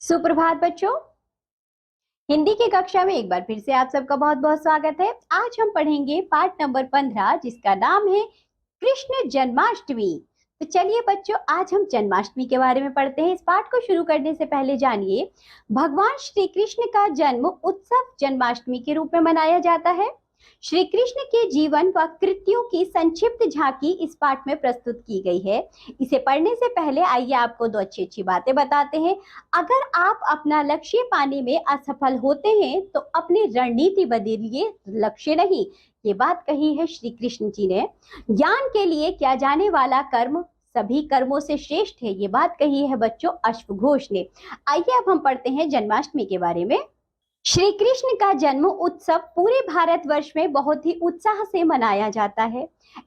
सुप्रभात बच्चों। हिंदी की कक्षा में एक बार फिर से आप सबका बहुत बहुत स्वागत है। आज हम पढ़ेंगे पाठ नंबर 15 जिसका नाम है कृष्ण जन्माष्टमी। तो चलिए बच्चों, आज हम जन्माष्टमी के बारे में पढ़ते हैं। इस पाठ को शुरू करने से पहले जानिए, भगवान श्री कृष्ण का जन्म उत्सव जन्माष्टमी के रूप में मनाया जाता है। श्री कृष्ण के जीवन व कृत्यों की संक्षिप्त झांकी इस पाठ में प्रस्तुत की गई है। इसे पढ़ने से पहले आइए आपको दो अच्छी अच्छी बातें बताते हैं। अगर आप अपना लक्ष्य पाने में असफल होते हैं तो अपनी रणनीति बदलिए, लक्ष्य नहीं। ये बात कही है श्री कृष्ण जी ने। ज्ञान के लिए किया जाने वाला कर्म सभी कर्मों से श्रेष्ठ है, ये बात कही है बच्चों अश्वघोष ने। आइए अब हम पढ़ते हैं जन्माष्टमी के बारे में। श्री कृष्ण का जन्म उत्सव पूरे भारतवर्ष में बहुत ही उत्साह से मनाया जाता है।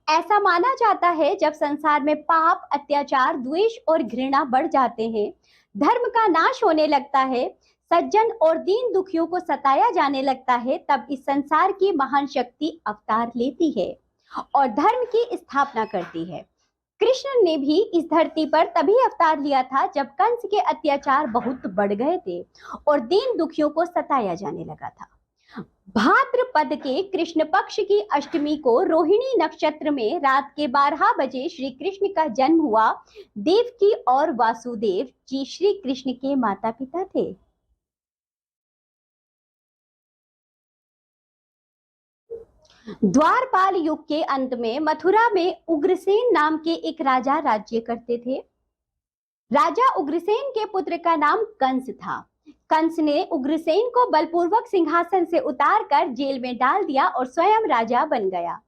ऐसा माना जाता है जब संसार में पाप, अत्याचार, द्वेष और घृणा बढ़ जाते हैं, धर्म का नाश होने लगता है, सज्जन और दीन दुखियों को सताया जाने लगता है, तब इस संसार की महान शक्ति अवतार लेती है और धर्म की स्थापना करती है। कृष्ण ने भी इस धरती पर तभी अवतार लिया था जब कंस के अत्याचार बहुत बढ़ गए थे और दीन दुखियों को सताया जाने लगा था। भाद्रपद के कृष्ण पक्ष की अष्टमी को रोहिणी नक्षत्र में रात के 12 बजे श्री कृष्ण का जन्म हुआ। देवकी और वासुदेव जी श्री कृष्ण के माता पिता थे। द्वारपाल युग के अंत में मथुरा में उग्रसेन नाम के एक राजा राज्य करते थे। राजा उग्रसेन के पुत्र का नाम कंस था। कंस ने उग्रसेन को बलपूर्वक सिंहासन से उतारकर जेल में डाल दिया और स्वयं राजा बन गया।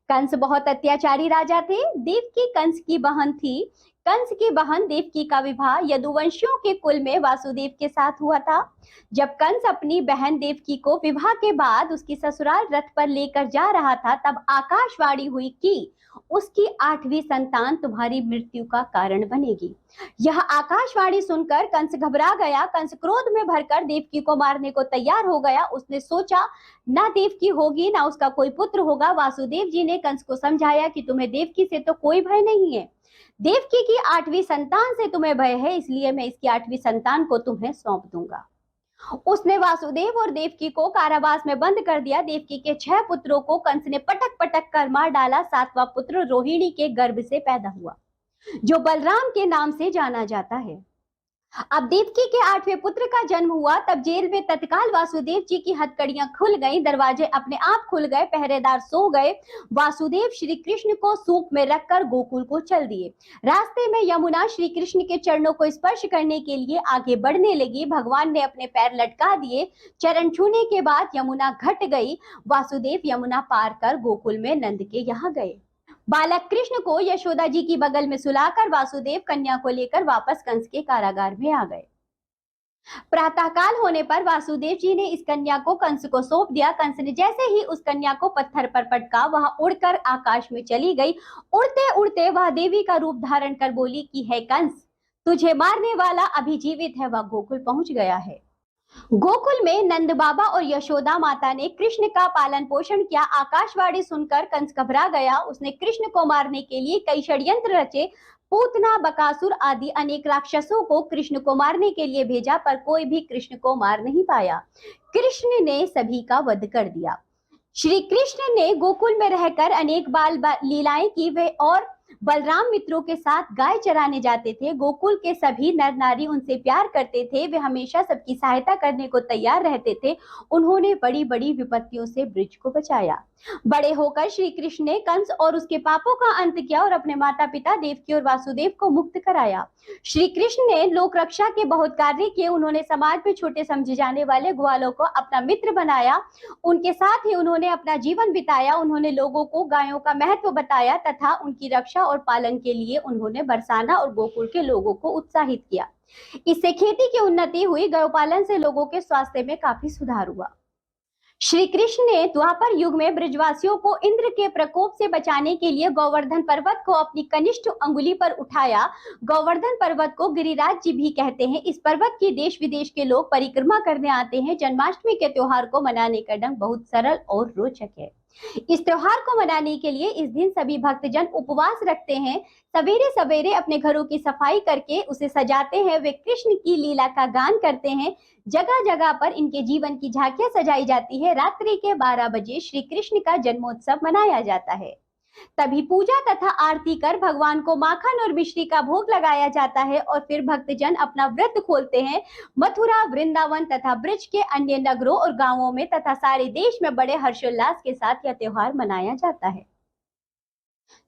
कंस बहुत अत्याचारी राजा थे। देवकी कंस की बहन थी। कंस की बहन देवकी का विवाह यदुवंशियों के कुल में वासुदेव के साथ हुआ था। जब कंस अपनी बहन देवकी को विवाह के बाद उसकी ससुराल रथ पर लेकर जा रहा था, तब आकाशवाणी हुई कि उसकी 8वीं संतान तुम्हारी मृत्यु का कारण बनेगी। यह आकाशवाणी सुनकर कंस घबरा गया। कंस क्रोध में भरकर देवकी को मारने को तैयार हो गया। उसने सोचा ना देवकी होगी ना उसका कोई पुत्र होगा। वासुदेव जी ने कंस को समझाया कि तुम्हें देवकी से तो कोई भय नहीं है, देवकी की 8वीं संतान से तुम्हें भय है, इसलिए मैं इसकी 8वीं संतान को तुम्हें सौंप दूंगा। उसने वासुदेव और देवकी को कारावास में बंद कर दिया। देवकी के 6 पुत्रों को कंस ने पटक पटक कर मार डाला। 7वां पुत्र रोहिणी के गर्भ से पैदा हुआ, जो बलराम के नाम से जाना जाता है। अब देवकी के 8वें पुत्र का जन्म हुआ, तब जेल में तत्काल वासुदेव जी की हथकड़ियां खुल गईं, दरवाजे अपने आप खुल गए, पहरेदार सो गए। वासुदेव श्री कृष्ण को सूप में रखकर गोकुल को चल दिए। रास्ते में यमुना श्री कृष्ण के चरणों को स्पर्श करने के लिए आगे बढ़ने लगी। भगवान ने अपने पैर लटका दिए। चरण छूने के बाद यमुना घट गई। वासुदेव यमुना पार कर गोकुल में नंद के यहाँ गए। बालक कृष्ण को यशोदा जी की बगल में सुलाकर वासुदेव कन्या को लेकर वापस कंस के कारागार में आ गए। प्रातःकाल होने पर वासुदेव जी ने इस कन्या को कंस को सौंप दिया। कंस ने जैसे ही उस कन्या को पत्थर पर पटका, वह उड़कर आकाश में चली गई। उड़ते उड़ते वह देवी का रूप धारण कर बोली कि हे कंस, तुझे मारने वाला अभी जीवित है, वह गोकुल पहुंच गया है। गोकुल में नंद बाबा और यशोदा माता ने कृष्ण का पालन पोषण किया। आकाशवाणी सुनकर कंस घबरा गया। उसने कृष्ण को मारने के लिए कई षड्यंत्र रचे। पूतना, बकासुर आदि अनेक राक्षसों को कृष्ण को मारने के लिए भेजा, पर कोई भी कृष्ण को मार नहीं पाया। कृष्ण ने सभी का वध कर दिया। श्री कृष्ण ने गोकुल में रहकर अनेक बाल लीलाएं की। वे और बलराम मित्रों के साथ गाय चराने जाते थे। गोकुल के सभी नर नारी उनसे प्यार करते थे। वे हमेशा सबकी सहायता करने को तैयार रहते थे। उन्होंने बड़ी बड़ी विपत्तियों से ब्रिज को बचाया। बड़े होकर श्री कृष्ण ने कंस और उसके पापों का अंत किया और अपने माता पिता देवकी और वासुदेव को मुक्त कराया। श्री कृष्ण ने लोक रक्षा के बहुत कार्य किए। उन्होंने समाज में छोटे समझे जाने वाले ग्वालों को अपना मित्र बनाया। उनके साथ ही उन्होंने अपना जीवन बिताया। उन्होंने लोगों को गायों का महत्व बताया तथा उनकी रक्षा और पालन के लिए उन्होंने बरसाना और गोकुल के लोगों को उत्साहित किया। इससे खेती की उन्नति हुई। गौपालन से लोगों के स्वास्थ्य में काफी सुधार हुआ। श्री कृष्ण ने द्वापर युग में ब्रजवासियों को इंद्र के प्रकोप से बचाने के लिए गोवर्धन पर्वत को अपनी कनिष्ठ अंगुली पर उठाया। गोवर्धन पर्वत को गिरिराज जी भी कहते हैं। इस पर्वत की देश विदेश के लोग परिक्रमा करने आते हैं। जन्माष्टमी के त्योहार को मनाने का ढंग बहुत सरल और रोचक है। इस त्योहार को मनाने के लिए इस दिन सभी भक्तजन उपवास रखते हैं। सवेरे सवेरे अपने घरों की सफाई करके उसे सजाते हैं। वे कृष्ण की लीला का गान करते हैं। जगह जगह पर इनके जीवन की झांकियां सजाई जाती है। रात्रि के 12 बजे श्री कृष्ण का जन्मोत्सव मनाया जाता है। तभी पूजा तथा आरती कर भगवान को माखन और मिश्री का भोग लगाया जाता है और फिर भक्तजन अपना व्रत खोलते हैं। मथुरा, वृंदावन तथा ब्रज के अन्य नगरों और गांवों में तथा सारे देश में बड़े हर्षोल्लास के साथ यह त्योहार मनाया जाता है।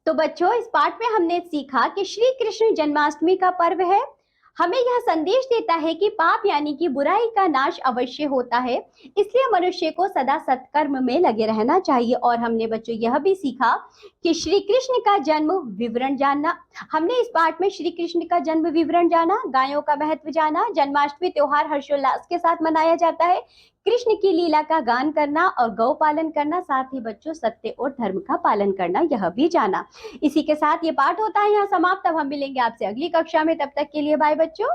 तो बच्चों, इस पाठ में हमने सीखा कि श्री कृष्ण जन्माष्टमी का पर्व है। हमें यह संदेश देता है कि पाप यानी कि बुराई का नाश अवश्य होता है, इसलिए मनुष्य को सदा सत्कर्म में लगे रहना चाहिए। और हमने बच्चों यह भी सीखा कि श्री कृष्ण का जन्म विवरण जानना। हमने इस पाठ में श्री कृष्ण का जन्म विवरण जाना, गायों का महत्व जाना, जन्माष्टमी त्योहार हर्षोल्लास के साथ मनाया जाता है, कृष्ण की लीला का गान करना और गौ पालन करना, साथ ही बच्चों सत्य और धर्म का पालन करना यह भी जाना। इसी के साथ ये पाठ होता है यहाँ समाप्त। अब हम मिलेंगे आपसे अगली कक्षा में, तब तक के लिए बाय बच्चों।